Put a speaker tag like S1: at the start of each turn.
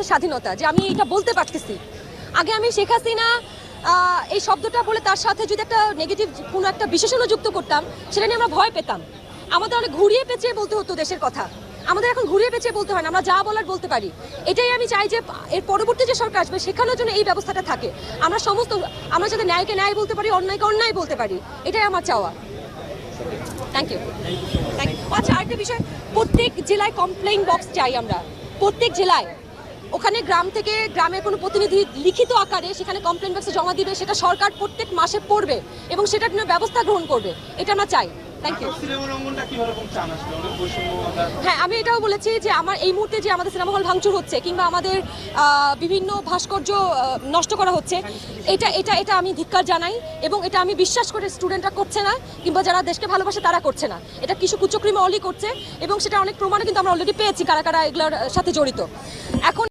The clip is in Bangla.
S1: কাছে স্বাধীনতা যে আমি এটা বলতে পারতেছি। আগে আমি শেখ হাসিনা এই শব্দটা বলে তার সাথে যদি একটা নেগেটিভ কোনো একটা বিশেষণ যুক্ত করতাম, সেটা নিয়ে আমরা ভয় পেতাম। আমাদের অনেক ঘুরিয়ে পেঁচিয়ে বলতে হতো দেশের কথা। আমাদের এখন ঘুরিয়ে পেঁচিয়ে বলতে হয় না, আমরা যা বলার বলতে পারি। এটাই আমি চাই যে এর পরবর্তী যে সরকার আসবে সেখানের জন্য এই ব্যবস্থাটা থাকে। আমরা যাতে ন্যায়কে ন্যায় বলতে পারি, অন্যায়কে অন্যায় বলতে পারি, এটাই আমার চাওয়া। Thank you. আচ্ছা, আরেকটা বিষয়, প্রত্যেক জেলায় কমপ্লেইন বক্স চাই আমরা, প্রত্যেক জেলায়। ওখানে গ্রাম থেকে গ্রামের কোনো প্রতিনিধি লিখিত আকারে সেখানে কমপ্লেইন বক্সে জমা দিবে, সেটা সরকার প্রত্যেক মাসে পড়বে এবং সেটার জন্য ব্যবস্থা গ্রহণ করবে। এটা আমরা চাই। Thank you. হ্যাঁ, আমি এটাও বলেছি যে আমার এই মুহূর্তে যে আমাদের সিনেমা হল ভাঙচুর হচ্ছে কিংবা আমাদের বিভিন্ন ভাস্কর্য নষ্ট করা হচ্ছে, এটা আমি ধিক্কার জানাই এবং এটা আমি বিশ্বাস করে স্টুডেন্টরা করছে না কিংবা যারা দেশকে ভালোবাসে তারা করছে না। এটা কিছু কুচক্রী মহলই করছে এবং সেটা অনেক প্রমাণও কিন্তু আমরা অলরেডি পেয়েছি কারা কারা এগুলোর সাথে জড়িত। এখন